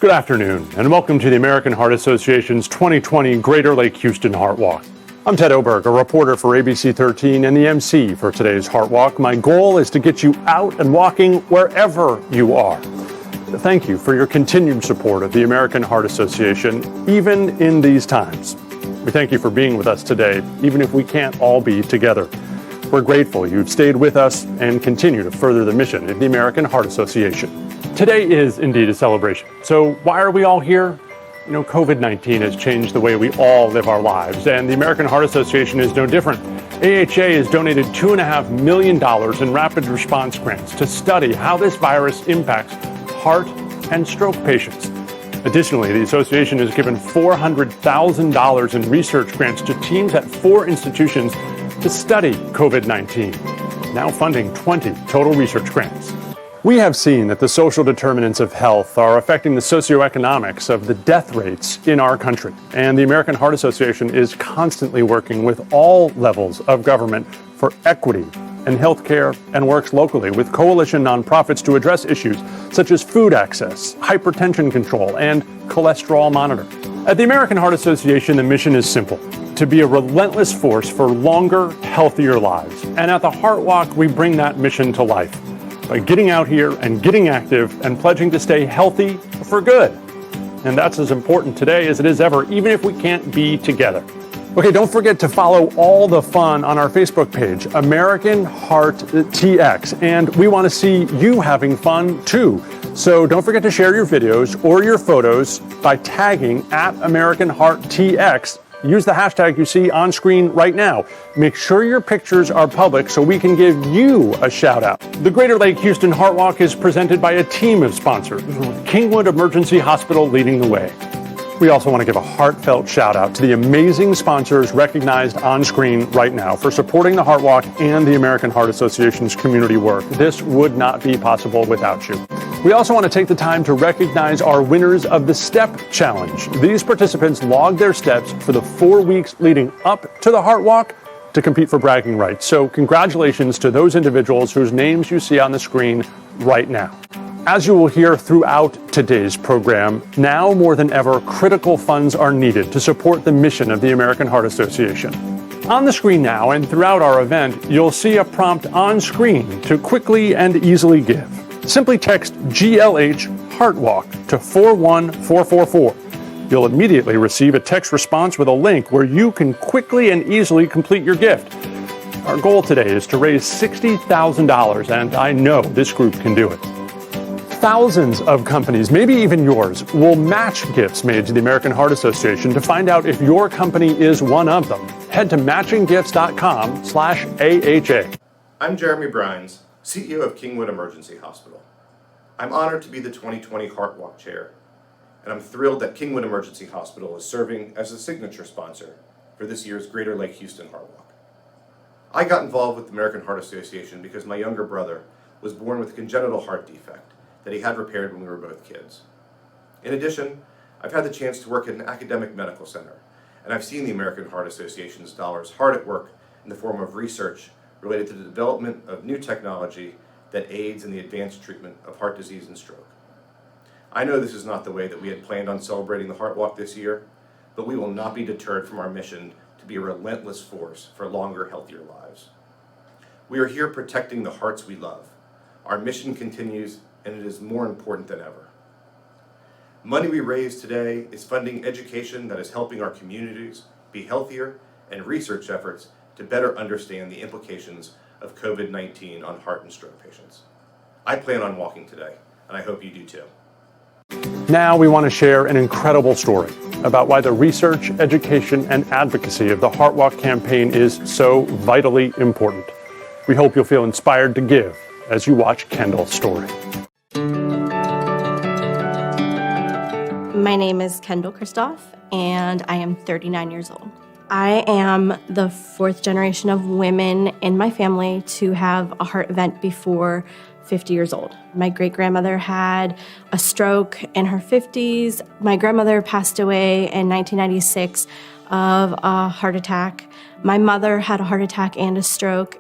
Good afternoon, and welcome to the American Heart Association's 2020 Greater Lake Houston Heart Walk. I'm Ted Oberg, a reporter for ABC 13 and the MC for today's Heart Walk. My goal is to get you out and walking wherever you are. Thank you for your continued support of the American Heart Association, even in these times. We thank you for being with us today, even if we can't all be together. We're grateful you've stayed with us and continue to further the mission of the American Heart Association. Today is indeed a celebration. So why are we all here? You know, COVID-19 has changed the way we all live our lives, and the American Heart Association is no different. AHA has donated $2.5 million in rapid response grants to study how this virus impacts heart and stroke patients. Additionally, the association has given $400,000 in research grants to teams at 4 institutions to study COVID-19, now funding 20 total research grants. We have seen that the social determinants of health are affecting the socioeconomics of the death rates in our country, and the American Heart Association is constantly working with all levels of government for equity in healthcare and works locally with coalition nonprofits to address issues such as food access, hypertension control, and cholesterol monitoring. At the American Heart Association, the mission is simple: to be a relentless force for longer, healthier lives. And at the Heart Walk, we bring that mission to life by getting out here and getting active and pledging to stay healthy for good. And that's as important today as it is ever, even if we can't be together. Okay, don't forget to follow all the fun on our Facebook page, American Heart TX, and we want to see you having fun too. So don't forget to share your videos or your photos by tagging at American Heart TX. Use the hashtag you see on screen right now. Make sure your pictures are public so we can give you a shout out. The Greater Lake Houston Heart Walk is presented by a team of sponsors, with Kingwood Emergency Hospital leading the way. We also want to give a heartfelt shout out to the amazing sponsors recognized on screen right now for supporting the Heart Walk and the American Heart Association's community work. This would not be possible without you. We also want to take the time to recognize our winners of the Step Challenge. These participants logged their steps for the 4 weeks leading up to the Heart Walk to compete for bragging rights. So congratulations to those individuals whose names you see on the screen right now. As you will hear throughout today's program, now more than ever, critical funds are needed to support the mission of the American Heart Association. On the screen now and throughout our event, you'll see a prompt on screen to quickly and easily give. Simply text GLH Heart Walk to 41444. You'll immediately receive a text response with a link where you can quickly and easily complete your gift. Our goal today is to raise $60,000, and I know this group can do it. Thousands of companies, maybe even yours, will match gifts made to the American Heart Association. To find out if your company is one of them, head to matchinggifts.com/AHA. I'm Jeremy Brines, CEO of Kingwood Emergency Hospital. I'm honored to be the 2020 Heart Walk Chair, and I'm thrilled that Kingwood Emergency Hospital is serving as a signature sponsor for this year's Greater Lake Houston Heart Walk. I got involved with the American Heart Association because my younger brother was born with a congenital heart defect that he had repaired when we were both kids. In addition, I've had the chance to work at an academic medical center, and I've seen the American Heart Association's dollars hard at work in the form of research related to the development of new technology that aids in the advanced treatment of heart disease and stroke. I know this is not the way that we had planned on celebrating the Heart Walk this year, but we will not be deterred from our mission to be a relentless force for longer, healthier lives. We are here protecting the hearts we love. Our mission continues, and it is more important than ever. Money we raise today is funding education that is helping our communities be healthier and research efforts to better understand the implications of COVID-19 on heart and stroke patients. I plan on walking today, and I hope you do too. Now we want to share an incredible story about why the research, education, and advocacy of the Heart Walk campaign is so vitally important. We hope you'll feel inspired to give as you watch Kendall's story. My name is Kendall Kristoff, and I am 39 years old. I am the 4th generation of women in my family to have a heart event before 50 years old. My great-grandmother had a stroke in her 50s. My grandmother passed away in 1996 of a heart attack. My mother had a heart attack and a stroke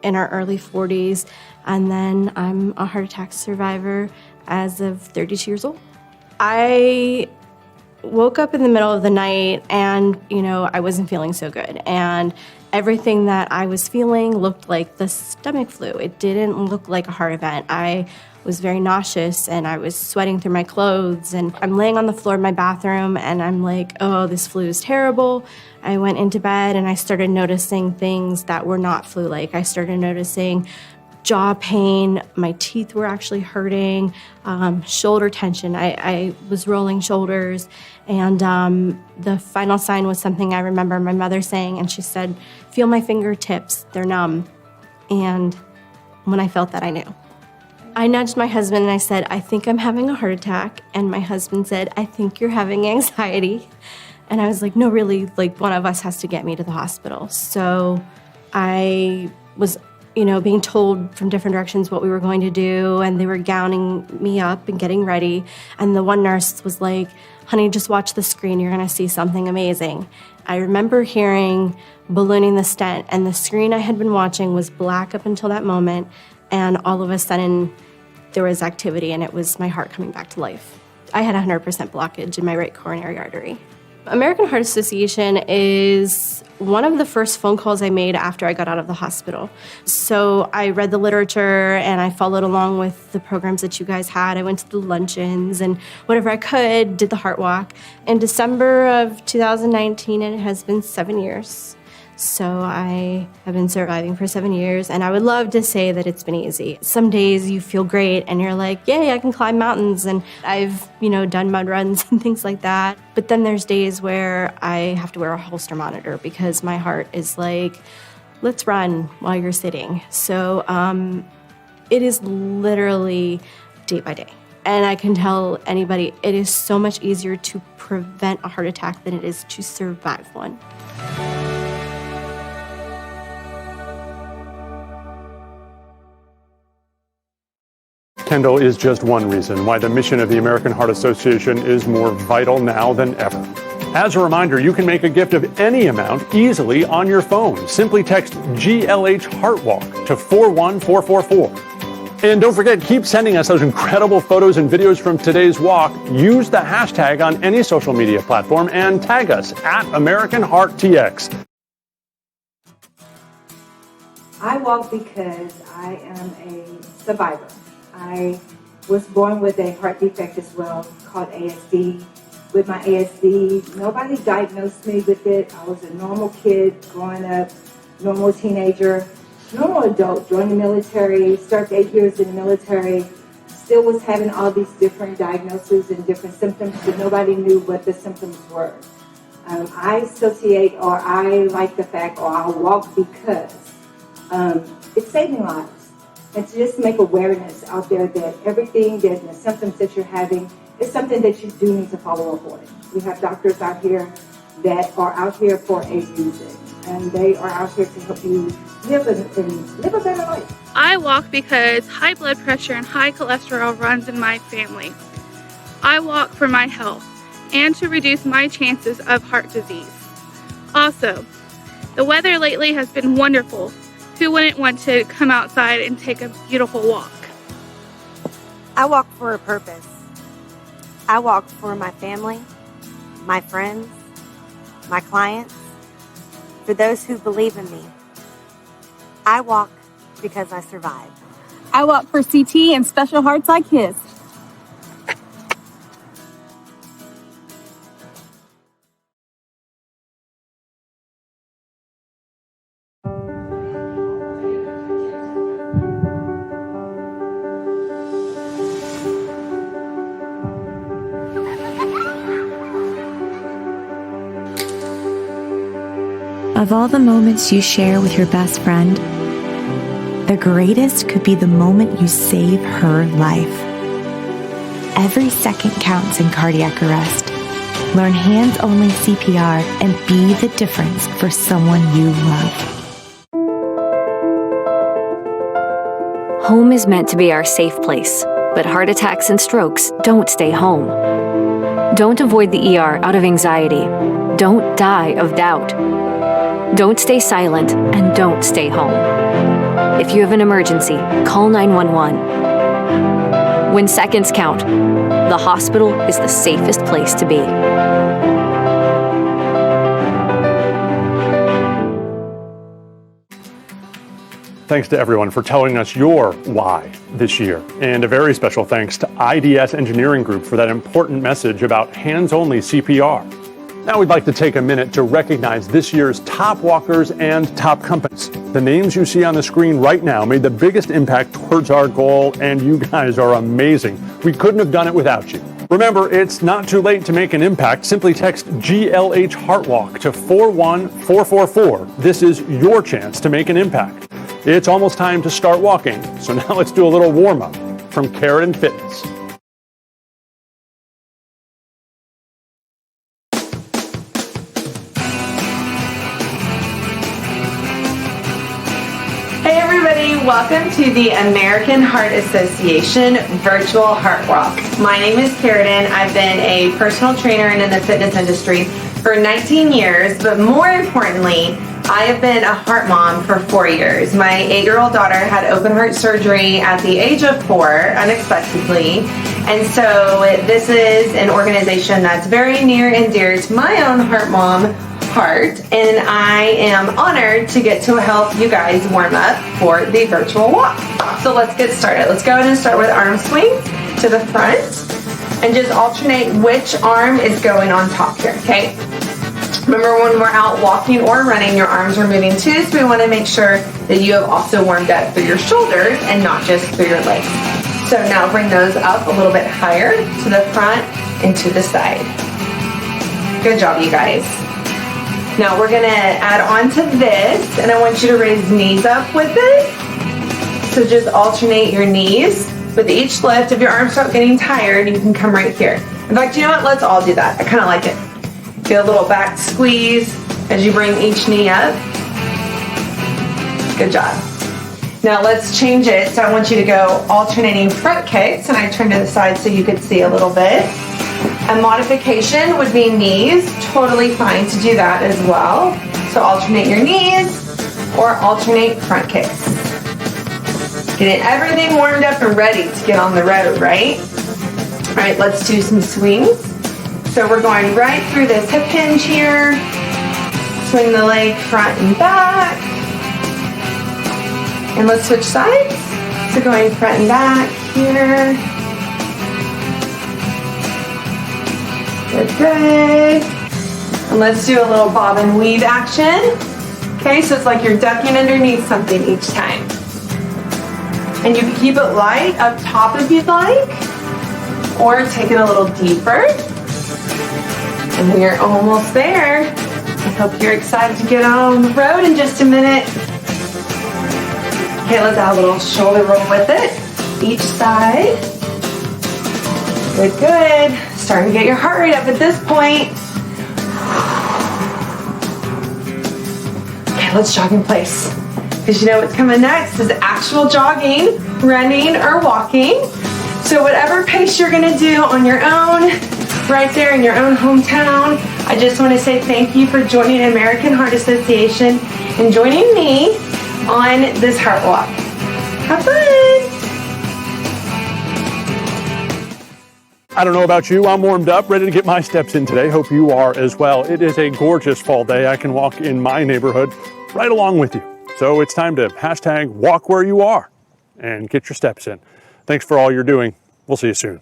in her early 40s, and then I'm a heart attack survivor as of 32 years old. I woke up in the middle of the night and, I wasn't feeling so good. And everything that I was feeling looked like the stomach flu. It didn't look like a heart event. I was very nauseous and I was sweating through my clothes. And I'm laying on the floor of my bathroom and I'm like, oh, this flu is terrible. I went into bed and I started noticing things that were not flu-like. I started noticing jaw pain, my teeth were actually hurting, shoulder tension. I was rolling shoulders, and the final sign was something I remember my mother saying, and she said, "Feel my fingertips, they're numb." And when I felt that, I knew. I nudged my husband and I said, "I think I'm having a heart attack." And my husband said, "I think you're having anxiety." And I was like, "No, really, one of us has to get me to the hospital." So I was being told from different directions what we were going to do, and they were gowning me up and getting ready. And the one nurse was like, "Honey, just watch the screen. You're going to see something amazing." I remember hearing ballooning the stent, and the screen I had been watching was black up until that moment, and all of a sudden there was activity, and it was my heart coming back to life. I had 100% blockage in my right coronary artery. American Heart Association is one of the first phone calls I made after I got out of the hospital. So I read the literature and I followed along with the programs that you guys had. I went to the luncheons and whatever I could, did the heart walk. In December of 2019, and it has been 7 years. So I have been surviving for 7 years, and I would love to say that it's been easy. Some days you feel great and you're like, yay, I can climb mountains, and I've, done mud runs and things like that. But then there's days where I have to wear a holster monitor because my heart is like, let's run while you're sitting. So it is literally day by day. And I can tell anybody, it is so much easier to prevent a heart attack than it is to survive one. Kendall is just one reason why the mission of the American Heart Association is more vital now than ever. As a reminder, you can make a gift of any amount easily on your phone. Simply text GLH Heartwalk to 41444. And don't forget, keep sending us those incredible photos and videos from today's walk. Use the hashtag on any social media platform and tag us at American Heart TX. I walk because I am a survivor. I was born with a heart defect as well, called ASD. With my ASD, nobody diagnosed me with it. I was a normal kid growing up, normal teenager, normal adult, joined the military, served 8 years in the military, still was having all these different diagnoses and different symptoms, but nobody knew what the symptoms were. I associate, or I like the fact, or I walk because it's saving lives. And to just make awareness out there that everything, that the symptoms that you're having is something that you do need to follow up on. We have doctors out here that are out here for a reason, and they are out here to help you live a better life. I walk because high blood pressure and high cholesterol runs in my family. I walk for my health and to reduce my chances of heart disease. Also, the weather lately has been wonderful. Who wouldn't want to come outside and take a beautiful walk? I walk for a purpose. I walk for my family, my friends, my clients, for those who believe in me. I walk because I survived. I walk for CT and special hearts like his. Of all the moments you share with your best friend, the greatest could be the moment you save her life. Every second counts in cardiac arrest. Learn hands-only CPR and be the difference for someone you love. Home is meant to be our safe place, but heart attacks and strokes don't stay home. Don't avoid the ER out of anxiety. Don't die of doubt. Don't stay silent, and don't stay home. If you have an emergency, call 911. when seconds count, the hospital is the safest place to be. Thanks to everyone for telling us your why this year. And a very special thanks to IDS Engineering Group for that important message about hands-only CPR. Now we'd like to take a minute to recognize this year's top walkers and top companies. The names you see on the screen right now made the biggest impact towards our goal, and you guys are amazing. We couldn't have done it without you. Remember, it's not too late to make an impact. Simply text GLH Heartwalk to 41444. This is your chance to make an impact. It's almost time to start walking, so now let's do a little warm-up from Karen Fitness. Hey everybody, welcome to the American Heart Association Virtual Heart Walk. My name is Karen. I've been a personal trainer and in the fitness industry for 19 years, but more importantly, I have been a heart mom for 4 years. My 8-year-old daughter had open heart surgery at the age of 4, unexpectedly. And so this is an organization that's very near and dear to my own heart mom heart. And I am honored to get to help you guys warm up for the virtual walk. So let's get started. Let's go ahead and start with arm swings to the front and just alternate which arm is going on top here, okay? Remember, when we're out walking or running, your arms are moving too, so we want to make sure that you have also warmed up through your shoulders and not just through your legs. So now bring those up a little bit higher to the front and to the side. Good job, you guys. Now we're going to add on to this, and I want you to raise knees up with it. So just alternate your knees. With each lift, if your arms start getting tired, you can come right here. In fact, you know what? Let's all do that. I kind of like it. Get a little back squeeze as you bring each knee up. Good job. Now let's change it. So I want you to go alternating front kicks, and I turn to the side so you could see a little bit. A modification would be knees. Totally fine to do that as well. So alternate your knees or alternate front kicks. Getting everything warmed up and ready to get on the road, right? All right, let's do some swings. So we're going right through this hip hinge here. Swing the leg front and back. And let's switch sides. So going front and back here. Good. And let's do a little bob and weave action. Okay, so it's like you're ducking underneath something each time. And you can keep it light up top if you'd like, or take it a little deeper. And we are almost there. I hope you're excited to get on the road in just a minute. Okay, let's add a little shoulder roll with it. Each side. Good, good. Starting to get your heart rate up at this point. Okay, let's jog in place. Because you know what's coming next is actual jogging, running, or walking. So whatever pace you're gonna do on your own, right there in your own hometown, I just want to say thank you for joining American Heart Association and joining me on this heart walk. Have fun! I don't know about you, I'm warmed up, ready to get my steps in today. Hope you are as well. It is a gorgeous fall day. I can walk in my neighborhood right along with you. So it's time to hashtag walk where you are and get your steps in. Thanks for all you're doing. We'll see you soon.